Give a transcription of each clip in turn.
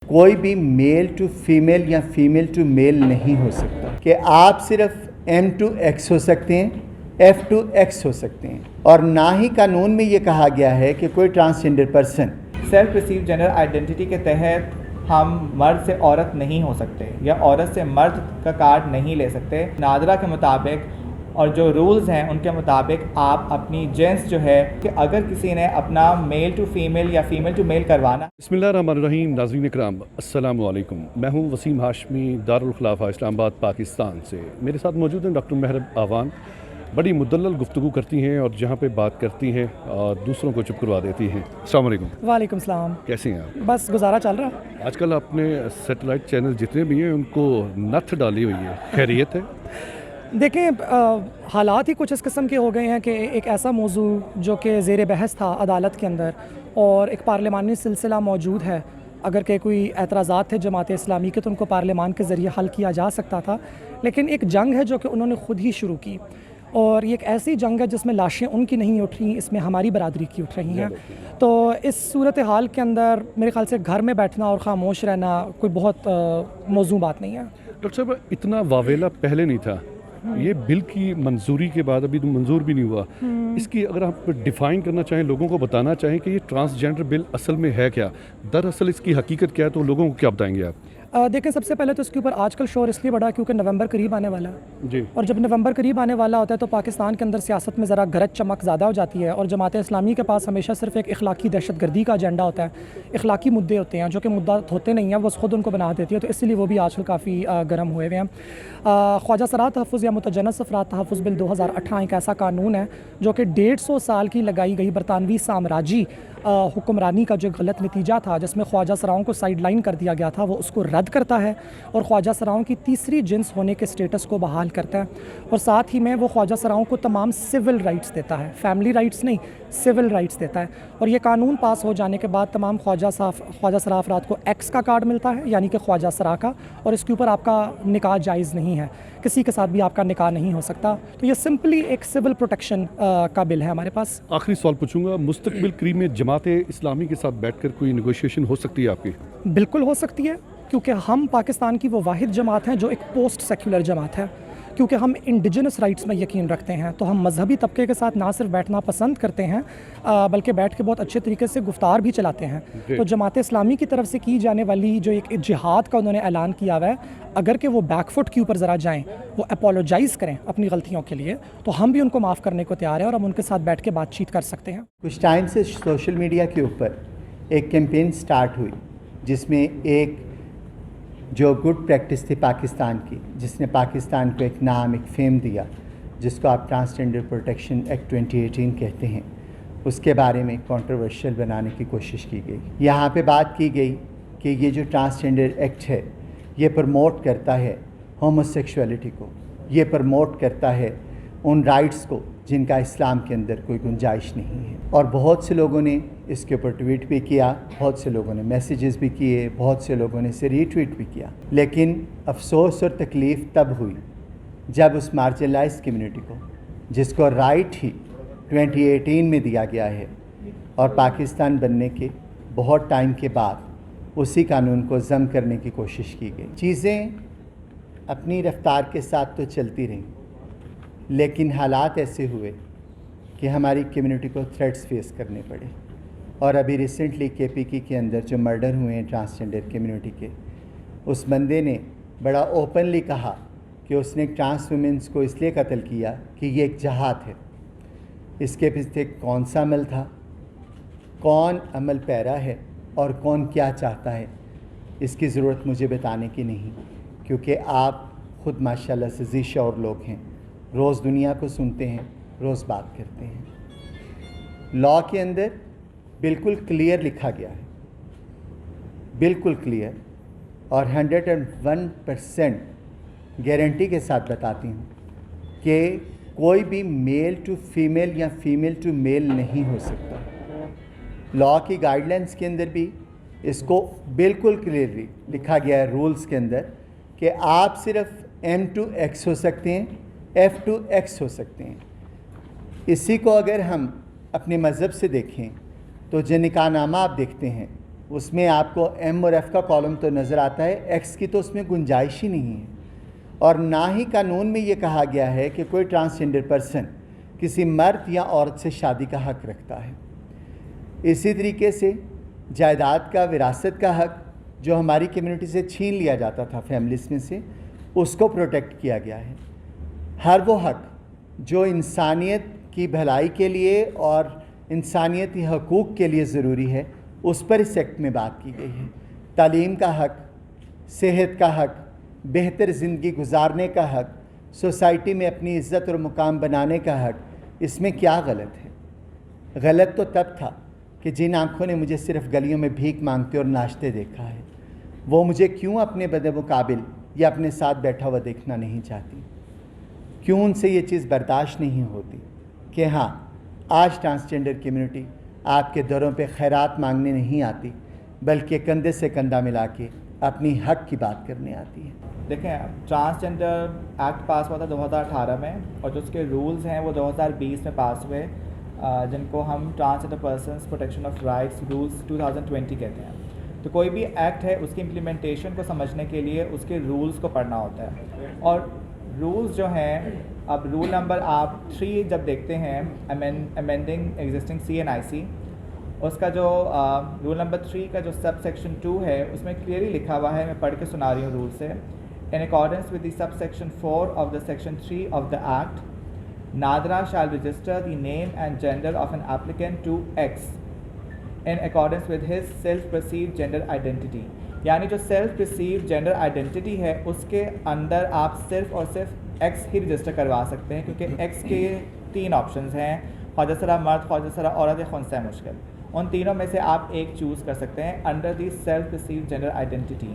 کوئی بھی میل to female یا فیمیل ٹو میل نہیں ہو سکتا کہ آپ صرف M to X ہو سکتے ہیں، F to X ہو سکتے ہیں، اور نہ ہی قانون میں یہ کہا گیا ہے کہ کوئی transgender person self receive general identity کے تحت ہم مرد سے عورت نہیں ہو سکتے یا عورت سے مرد کا کارڈ نہیں لے سکتے۔ نادرہ کے مطابق اور جو رولز ہیں ان کے مطابق آپ اپنی جنس جو ہے کہ اگر کسی نے اپنا میل ٹو فیمیل یا فیمیل ٹو میل کروانا۔ بسم اللہ الرحمن الرحیم۔ ناظرین کرام السلام علیکم، میں ہوں وسیم ہاشمی، دارالخلافہ اسلام آباد پاکستان سے۔ میرے ساتھ موجود ہیں ڈاکٹر مہرب آوان، بڑی مدلل گفتگو کرتی ہیں اور جہاں پہ بات کرتی ہیں اور دوسروں کو چپ کروا دیتی ہیں۔ السلام علیکم۔ وعلیکم السلام۔ کیسے ہیں آپ؟ بس گزارا چل رہا۔ آج کل آپ نے سیٹلائٹ چینل جتنے بھی ہیں ان کو نتھ ڈالی ہوئی ہے، خیریت ہے؟ دیکھیں، حالات ہی کچھ اس قسم کے ہو گئے ہیں کہ ایک ایسا موضوع جو کہ زیر بحث تھا عدالت کے اندر اور ایک پارلیمانی سلسلہ موجود ہے، اگر کہ کوئی اعتراضات تھے جماعت اسلامی کے تو ان کو پارلیمان کے ذریعے حل کیا جا سکتا تھا، لیکن ایک جنگ ہے جو کہ انہوں نے خود ہی شروع کی، اور یہ ایک ایسی جنگ ہے جس میں لاشیں ان کی نہیں اٹھ رہی، اس میں ہماری برادری کی اٹھ رہی ہیں۔ تو اس صورتحال کے اندر میرے خیال سے گھر میں بیٹھنا اور خاموش رہنا کوئی بہت موزوں بات نہیں ہے۔ ڈاکٹر صاحب، اتنا واویلا پہلے نہیں تھا، یہ بل کی منظوری کے بعد ابھی تو منظور بھی نہیں ہوا، اس کی اگر آپ ڈیفائن کرنا چاہیں، لوگوں کو بتانا چاہیں کہ یہ ٹرانسجنڈر بل اصل میں ہے کیا، دراصل اس کی حقیقت کیا ہے، تو لوگوں کو کیا بتائیں گے آپ؟ دیکھیں، سب سے پہلے تو اس کے اوپر آج کل شور اس لیے بڑھا کیونکہ نومبر قریب آنے والا ہے جی، اور جب نومبر قریب آنے والا ہوتا ہے تو پاکستان کے اندر سیاست میں ذرا گرج چمک زیادہ ہو جاتی ہے، اور جماعت اسلامی کے پاس ہمیشہ صرف ایک اخلاقی دہشت گردی کا ایجنڈا ہوتا ہے، اخلاقی مدعے ہوتے ہیں جو کہ مدعات ہوتے نہیں ہیں، وہ خود ان کو بنا دیتی ہے، تو اس لیے وہ بھی آج کل کافی گرم ہوئے ہیں۔ خواجہ سرا تحفظ یا متجنس افراد تحفظ بل 2018 ایک ایسا قانون ہے جو کہ 150 سال کی لگائی گئی برطانوی سامراجی حکمرانی کا جو غلط نتیجہ تھا، جس میں خواجہ سراؤں کو سائیڈ لائن کر دیا گیا تھا، وہ اس کو رد کرتا ہے اور خواجہ سراؤں کی تیسری جنس ہونے کے سٹیٹس کو بحال کرتا ہے، اور ساتھ ہی میں وہ خواجہ سراؤں کو تمام سول رائٹس دیتا ہے، فیملی رائٹس نہیں، سول رائٹس دیتا ہے۔ اور یہ قانون پاس ہو جانے کے بعد تمام خواجہ سرا افراد کو ایکس کا کارڈ ملتا ہے، یعنی کہ خواجہ سرا کا، اور اس کے اوپر آپ کا نکاح جائز نہیں ہے، کسی کے ساتھ بھی آپ کا نکاح نہیں ہو سکتا۔ تو یہ سمپلی ایک سول پروٹیکشن کا بل ہے ہمارے پاس۔ آخری سوال پوچھوں گا، مستقبل قریب میں جماعت اسلامی کے ساتھ بیٹھ کر کوئی نیگوشیشن ہو سکتی ہے آپ کی؟ بالکل ہو سکتی ہے، کیونکہ ہم پاکستان کی وہ واحد جماعت ہیں جو ایک پوسٹ سیکولر جماعت ہے، کیونکہ ہم انڈیجنس رائٹس میں یقین رکھتے ہیں، تو ہم مذہبی طبقے کے ساتھ نہ صرف بیٹھنا پسند کرتے ہیں بلکہ بیٹھ کے بہت اچھے طریقے سے گفتار بھی چلاتے ہیں۔ تو جماعت اسلامی کی طرف سے کی جانے والی جو ایک جہاد کا انہوں نے اعلان کیا ہوا ہے، اگر کہ وہ بیک فٹ کے اوپر ذرا جائیں، وہ اپولوجائز کریں اپنی غلطیوں کے لیے، تو ہم بھی ان کو معاف کرنے کو تیار ہیں اور ہم ان کے ساتھ بیٹھ کے بات چیت کر سکتے ہیں۔ کچھ ٹائم سے سوشل میڈیا کے اوپر ایک کیمپین سٹارٹ ہوئی جس میں ایک جو گڈ پریکٹس تھی پاکستان کی، جس نے پاکستان کو ایک نام، ایک فیم دیا، جس کو آپ ٹرانسجنڈر پروٹیکشن ایکٹ 2018 کہتے ہیں، اس کے بارے میں کنٹروورشل بنانے کی کوشش کی گئی۔ یہاں پہ بات کی گئی کہ یہ جو ٹرانسجنڈر ایکٹ ہے یہ پروموٹ کرتا ہے ہوموسیکشولیٹی کو، یہ پروموٹ کرتا ہے ان رائٹس کو جن کا اسلام کے اندر کوئی گنجائش نہیں ہے، اور بہت سے لوگوں نے اس کے اوپر ٹویٹ بھی کیا، بہت سے لوگوں نے میسیجز بھی کیے، بہت سے لوگوں نے اسے ری ٹویٹ بھی کیا، لیکن افسوس اور تکلیف تب ہوئی جب اس مارجنلائز کمیونٹی کو، جس کو رائٹ ہی 2018 میں دیا گیا ہے اور پاکستان بننے کے بہت ٹائم کے بعد اسی قانون کو ضم کرنے کی کوشش کی گئی۔ چیزیں اپنی رفتار کے ساتھ تو چلتی رہیں، لیکن حالات ایسے ہوئے کہ ہماری کمیونٹی کو تھریٹس فیس کرنے پڑے، اور ابھی ریسنٹلی KPK کے اندر جو مرڈر ہوئے ہیں ٹرانسجنڈر کمیونٹی کے، اس بندے نے بڑا اوپنلی کہا کہ اس نے ٹرانس ویمنس کو اس لیے قتل کیا کہ یہ ایک جہاد ہے۔ اس کے پیچھے کون سا عمل تھا، کون عمل پیرا ہے اور کون کیا چاہتا ہے، اس کی ضرورت مجھے بتانے کی نہیں، کیونکہ آپ خود ماشاءاللہ سے ذی شعور لوگ ہیں، روز دنیا کو سنتے ہیں، روز بات کرتے ہیں۔ لاء کے اندر بالکل کلیئر لکھا گیا ہے، بالکل کلیئر، اور 101% گارنٹی کے ساتھ بتاتی ہوں کہ کوئی بھی میل ٹو فیمیل یا فیمیل ٹو میل نہیں ہو سکتا۔ لاء کی گائیڈ لائنس کے اندر بھی اس کو بالکل کلیئرلی لکھا گیا ہے رولز کے اندر کہ آپ صرف M to X ہو سکتے ہیں، F to X ہو سکتے ہیں۔ اسی کو اگر ہم اپنے مذہب سے دیکھیں تو جو نکاح نامہ آپ دیکھتے ہیں اس میں آپ کو ایم اور ایف کا کالم تو نظر آتا ہے, ایکس کی تو اس میں گنجائش ہی نہیں ہے. اور نہ ہی قانون میں یہ کہا گیا ہے کہ کوئی ٹرانسجنڈر پرسن کسی مرد یا عورت سے شادی کا حق رکھتا ہے. اسی طریقے سے جائیداد کا, وراثت کا حق جو ہماری کمیونٹی سے چھین لیا جاتا تھا فیملیز میں سے, اس کو پروٹیکٹ کیا گیا ہے. ہر وہ حق جو انسانیت کی بھلائی کے لیے اور انسانیتی حقوق کے لیے ضروری ہے, اس پر اس ایکٹ میں بات کی گئی ہے. تعلیم کا حق, صحت کا حق, بہتر زندگی گزارنے کا حق, سوسائٹی میں اپنی عزت اور مقام بنانے کا حق, اس میں کیا غلط ہے؟ غلط تو تب تھا کہ جن آنکھوں نے مجھے صرف گلیوں میں بھیک مانگتے اور ناچتے دیکھا ہے, وہ مجھے کیوں اپنے بدمقابل یا اپنے ساتھ بیٹھا ہوا دیکھنا نہیں چاہتی؟ کیوں ان سے یہ چیز برداشت نہیں ہوتی کہ ہاں, آج ٹرانسجنڈر کمیونٹی آپ کے دروں پہ خیرات مانگنے نہیں آتی, بلکہ کندھے سے کندھا ملا کے اپنی حق کی بات کرنے آتی ہے. دیکھیں, ٹرانسجنڈر ایکٹ پاس ہوا تھا 2018 میں, اور جو اس کے رولز ہیں وہ 2020 میں پاس ہوئے, جن کو ہم transgender persons protection of rights rules 2020 کہتے ہیں. تو کوئی بھی ایکٹ ہے اس کی امپلیمنٹیشن کو سمجھنے کے لیے اس کے رولز کو پڑھنا ہوتا ہے. اور رولز جو ہیں, اب رول نمبر آپ 3 جب دیکھتے ہیں امینڈنگ ایگزسٹنگ CNIC, اس کا جو رول نمبر 3 کا جو سب سیکشن 2 ہے, اس میں کلیئرلی لکھا ہوا ہے, میں پڑھ کے سنا رہی ہوں رول سے. In accordance with the subsection 4 of the section 3 of the Act, NADRA shall register the name and gender of an applicant to X in accordance with his self-perceived gender identity. یعنی جو self perceived gender identity ہے اس کے اندر آپ صرف اور صرف x ہی register کروا سکتے ہیں, کیونکہ ایکس کے 3 آپشنز ہیں, خواجہ سرا مرد, خواجہ سرا عورت یا خنثی مشکل. ان تینوں میں سے آپ ایک چوز کر سکتے ہیں under the self perceived gender identity.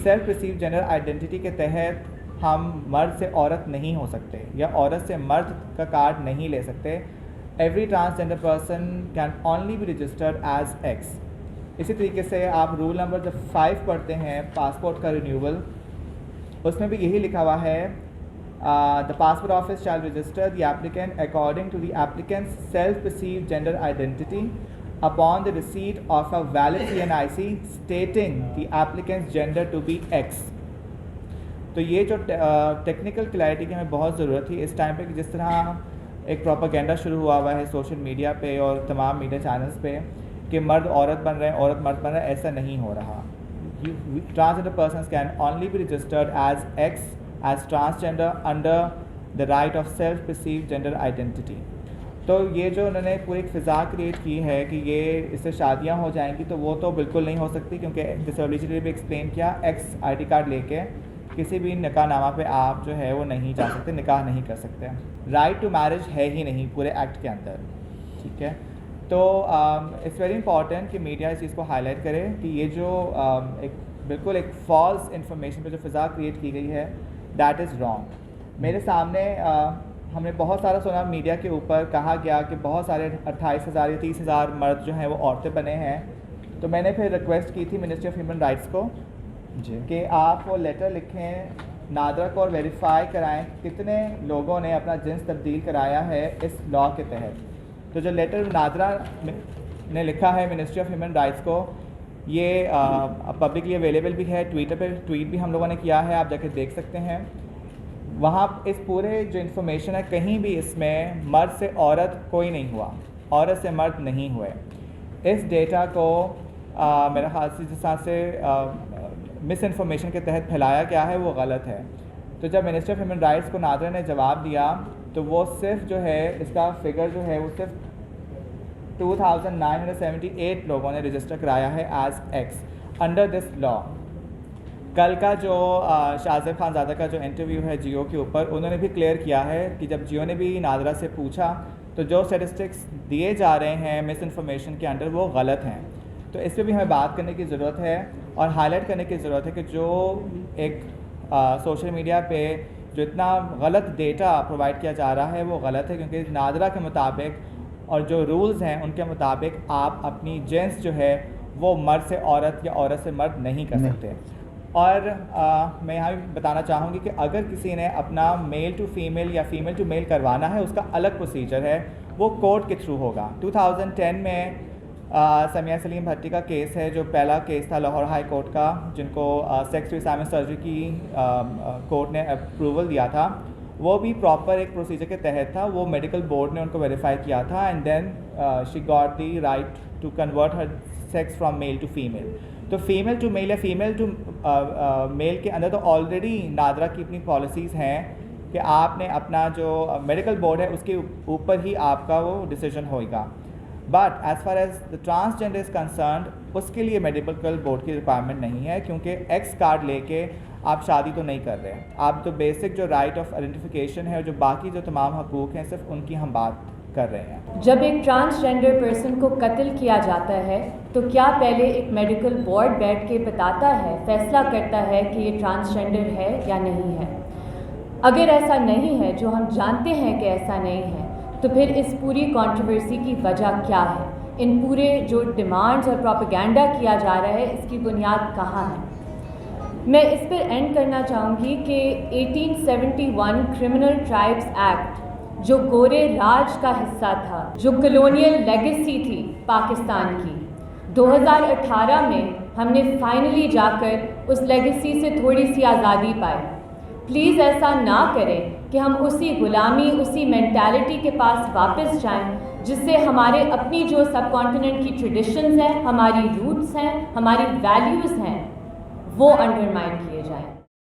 Self perceived gender identity کے تحت ہم مرد سے عورت نہیں ہو سکتے یا عورت سے مرد کا کارڈ نہیں لے سکتے. Every transgender person can only be registered as X. اسی طریقے سے آپ رول نمبر جب 5 پڑھتے ہیں پاسپورٹ کا رینیول, اس میں بھی یہی لکھا ہوا ہے, the passport office shall register the applicant according to the applicant's self-perceived gender identity upon the receipt of a valid CNIC stating the applicant's gender to be X. تو یہ جو ٹیکنیکل کلیئرٹی کی ہمیں بہت ضرورت تھی اس ٹائم پہ, کہ جس طرح ایک پروپیگنڈا شروع ہوا ہے سوشل میڈیا پہ اور تمام میڈیا چینلز پہ کہ مرد عورت بن رہے ہیں, عورت مرد بن رہا ہے. ایسا نہیں ہو رہا. Transgender persons can only be registered as X as transgender under the right of self perceived gender identity. تو یہ جو انہوں نے پوری ایک فضا کریٹ کی ہے کہ یہ اس سے شادیاں ہو جائیں گی, تو وہ تو بالکل نہیں ہو سکتی, کیونکہ جیسے اولیجلی بھی ایکسپلین کیا, ایکس ID کارڈ لے کے کسی بھی نکاح نامہ پہ آپ جو ہے وہ نہیں جا سکتے, نکاح نہیں کر سکتے. رائٹ ٹو میرج ہے ہی نہیں پورے ایکٹ کے اندر. ٹھیک ہے, تو اٹس ویری امپورٹنٹ کہ میڈیا اس چیز کو ہائی لائٹ کرے کہ یہ جو ایک بالکل ایک فالس انفارمیشن پہ جو فضا کریٹ کی گئی ہے, دیٹ از رانگ. میرے سامنے ہم نے بہت سارا سنا میڈیا کے اوپر, کہا گیا کہ بہت سارے 28,000 یا 30,000 مرد جو ہیں وہ عورتیں بنے ہیں. تو میں نے پھر ریکویسٹ کی تھی منسٹری آف ہیومن رائٹس کو کہ آپ وہ لیٹر لکھیں نادرا کو اور ویریفائی کرائیں کتنے لوگوں نے اپنا جنس تبدیل کرایا ہے اس لاء کے تحت. تو جو لیٹر نادرا نے لکھا ہے منسٹری آف ہیومن رائٹس کو, یہ پبلکلی اویلیبل بھی ہے, ٹویٹر پہ ٹویٹ بھی ہم لوگوں نے کیا ہے, آپ جا کے دیکھ سکتے ہیں. وہاں اس پورے جو انفارمیشن ہے کہیں بھی اس میں مرد سے عورت کوئی نہیں ہوا, عورت سے مرد نہیں ہوئے. اس ڈیٹا کو میرا خیال سے جس طرح سے مس انفارمیشن کے تحت پھیلایا گیا ہے وہ غلط ہے. تو جب منسٹر آف ہیومن رائٹس کو نادرا نے جواب دیا تو وہ صرف جو ہے اس کا فگر جو ہے وہ صرف 2,978 لوگوں نے رجسٹر کرایا ہے as x under this law. کل کا جو شاہزیب خان زادہ کا جو انٹرویو ہے جیو کے اوپر, انہوں نے بھی کلیئر کیا ہے کہ جب جیو نے بھی نادرا سے پوچھا تو جو اسٹیٹسٹکس دیے جا رہے ہیں مس انفارمیشن کے انڈر وہ غلط ہیں. تو اس پہ بھی ہمیں بات کرنے کی ضرورت ہے اور ہائی لائٹ کرنے کی ضرورت ہے کہ جو ایک سوشل میڈیا پہ جو اتنا غلط ڈیٹا پرووائڈ کیا جا رہا ہے وہ غلط ہے, کیونکہ نادرا کے مطابق اور جو رولز ہیں ان کے مطابق آپ اپنی جنس جو ہے وہ مرد سے عورت یا عورت سے مرد نہیں کر سکتے. اور میں یہاں بھی بتانا چاہوں گی کہ اگر کسی نے اپنا میل ٹو فیمیل یا فیمیل ٹو میل کروانا ہے اس کا الگ پروسیجر ہے, وہ کورٹ کے تھرو ہوگا. 2010 میں سمیہ سلیم بھٹی کا کیس ہے، جو پہلا کیس تھا لاہور ہائی کورٹ کا، جن کو سیکس ریسائمنٹ سرجری کی کورٹ نے اپروول دیا تھا، وہ بھی پراپر ایک پروسیجر کے تحت تھا. وہ میڈیکل بورڈ نے ان کو ویریفائی کیا تھا، and then she got the right to convert her sex from male to female. تو فیمیل ٹو میل یا فیمیل ٹو میل کے اندر تو آلریڈی نادرا کی اپنی پالیسیز ہیں کہ آپ نے اپنا جو میڈیکل بورڈ ہے اس کے اوپر ہی آپ کا وہ ڈیسیجن ہوگا. But as far as the transgender is concerned, اس کے لیے میڈیکل بورڈ کی ریکوائرمنٹ نہیں ہے، کیونکہ ایکس کارڈ لے کے آپ شادی تو نہیں کر رہے. آپ تو بیسک جو رائٹ آف آئیڈینٹیفیکیشن ہے اور جو باقی جو تمام حقوق ہیں، صرف ان کی ہم بات کر رہے ہیں. جب ایک ٹرانسجینڈر پرسن کو قتل کیا جاتا ہے تو کیا پہلے ایک میڈیکل بورڈ بیٹھ کے بتاتا ہے، فیصلہ کرتا ہے کہ یہ ٹرانسجینڈر ہے یا نہیں ہے؟ اگر ایسا نہیں ہے، جو ہم جانتے ہیں کہ ایسا نہیں ہے، تو پھر اس پوری کنٹروورسی کی وجہ کیا ہے؟ ان پورے جو ڈیمانڈز اور پروپیگنڈا کیا جا رہا ہے، اس کی بنیاد کہاں ہے؟ میں اس پر اینڈ کرنا چاہوں گی کہ 1871 کرمنل ٹرائبس ایکٹ، جو گورے راج کا حصہ تھا، جو کلونیل لیگیسی تھی پاکستان کی، 2018 میں ہم نے فائنلی جا کر اس لیگیسی سے تھوڑی سی آزادی پائی. پلیز ایسا نہ کریں کہ ہم اسی غلامی، اسی مینٹالٹی کے پاس واپس جائیں جس سے ہمارے اپنی جو سب کانٹیننٹ کی ٹریڈیشنز ہیں، ہماری روٹس ہیں، ہماری ویلیوز ہیں، وہ انڈرمائن کیے جائیں.